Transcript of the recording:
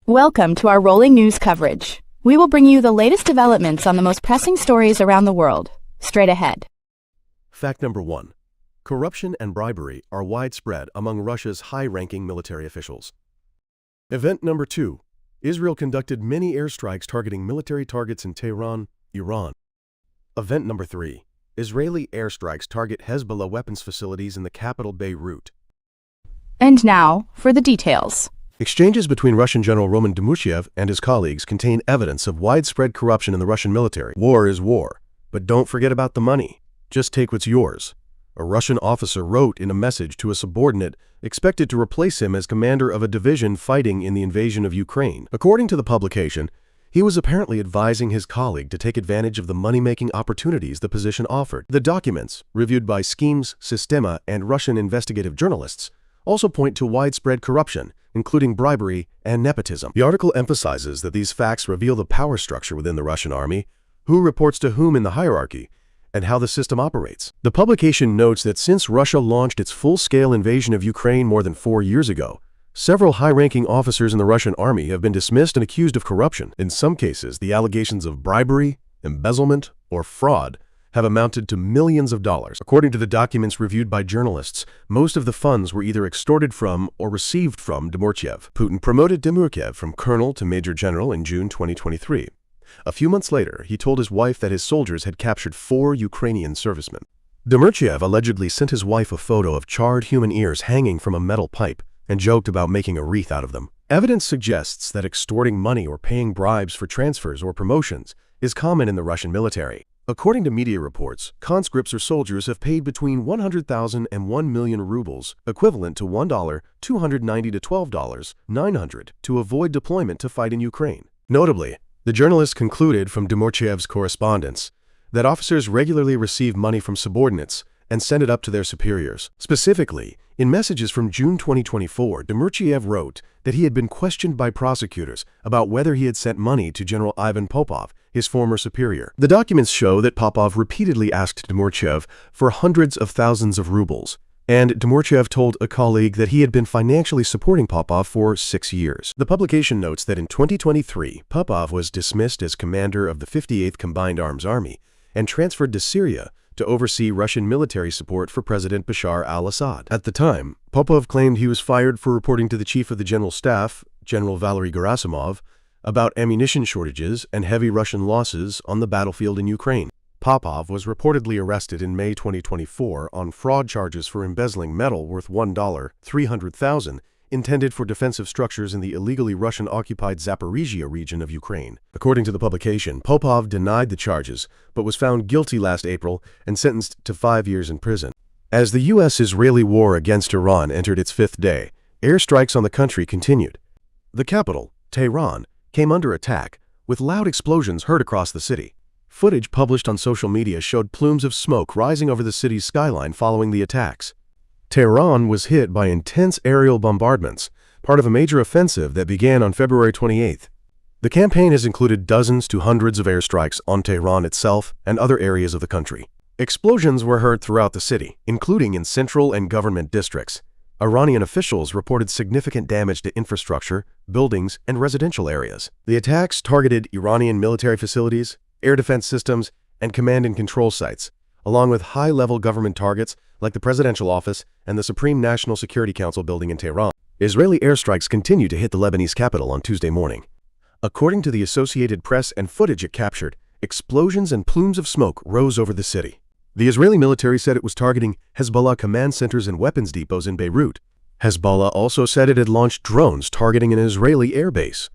Welcome to our rolling news coverage. We will bring you the latest developments on the most pressing stories around the world. Straight ahead. Fact number 1. Corruption and bribery are widespread among Russia's high-ranking military officials. Event number 2. Israel conducted many airstrikes targeting military targets in Tehran, Iran. Event number 3. Israeli airstrikes target Hezbollah weapons facilities in the capital Beirut. And now, for the details. Exchanges between Russian General Roman Demurchiev and his colleagues contain evidence of widespread corruption in the Russian military. War is war, but don't forget about the money. Just take what's yours. A Russian officer wrote in a message to a subordinate expected to replace him as commander of a division fighting in the invasion of Ukraine. According to the publication, he was apparently advising his colleague to take advantage of the money-making opportunities the position offered. The documents, reviewed by Schemes, Sistema, and Russian investigative journalists, also point to widespread corruption, including bribery and nepotism. The article emphasizes that these facts reveal the power structure within the Russian army, who reports to whom in the hierarchy, and how the system operates. The publication notes that since Russia launched its full-scale invasion of Ukraine more than 4 years ago, several high-ranking officers in the Russian army have been dismissed and accused of corruption. In some cases, the allegations of bribery, embezzlement, or fraud have amounted to millions of dollars. According to the documents reviewed by journalists, most of the funds were either extorted from or received from Demurchiev. Putin promoted Demurchiev from colonel to major general in June 2023. A few months later, he told his wife that his soldiers had captured 4 Ukrainian servicemen. Demurchiev allegedly sent his wife a photo of charred human ears hanging from a metal pipe and joked about making a wreath out of them. Evidence suggests that extorting money or paying bribes for transfers or promotions is common in the Russian military. According to media reports, conscripts or soldiers have paid between 100,000 and 1 million rubles, equivalent to $1.290 to $12.900, to avoid deployment to fight in Ukraine. Notably, the journalist concluded from Demurchiev's correspondence that officers regularly receive money from subordinates and send it up to their superiors. Specifically, in messages from June 2024, Demurchiev wrote that he had been questioned by prosecutors about whether he had sent money to General Ivan Popov, his former superior. The documents show that Popov repeatedly asked Demurchiev for hundreds of thousands of rubles, and Demurchiev told a colleague that he had been financially supporting Popov for 6 years. The publication notes that in 2023, Popov was dismissed as commander of the 58th Combined Arms Army and transferred to Syria to oversee Russian military support for President Bashar al-Assad. At the time, Popov claimed he was fired for reporting to the Chief of the General Staff, General Valery Gerasimov, about ammunition shortages and heavy Russian losses on the battlefield in Ukraine. Popov was reportedly arrested in May 2024 on fraud charges for embezzling metal worth $300,000 intended for defensive structures in the illegally Russian-occupied Zaporizhia region of Ukraine. According to the publication, Popov denied the charges, but was found guilty last April and sentenced to 5 years in prison. As the U.S.-Israeli war against Iran entered its 5th day, airstrikes on the country continued. The capital, Tehran, came under attack, with loud explosions heard across the city. Footage published on social media showed plumes of smoke rising over the city's skyline following the attacks. Tehran was hit by intense aerial bombardments, part of a major offensive that began on February 28th. The campaign has included dozens to hundreds of airstrikes on Tehran itself and other areas of the country. Explosions were heard throughout the city, including in central and government districts. Iranian officials reported significant damage to infrastructure, buildings, and residential areas. The attacks targeted Iranian military facilities, air defense systems, and command and control sites, along with high-level government targets like the Presidential Office and the Supreme National Security Council building in Tehran. Israeli airstrikes continued to hit the Lebanese capital on Tuesday morning. According to the Associated Press and footage it captured, explosions and plumes of smoke rose over the city. The Israeli military said it was targeting Hezbollah command centers and weapons depots in Beirut. Hezbollah also said it had launched drones targeting an Israeli air base.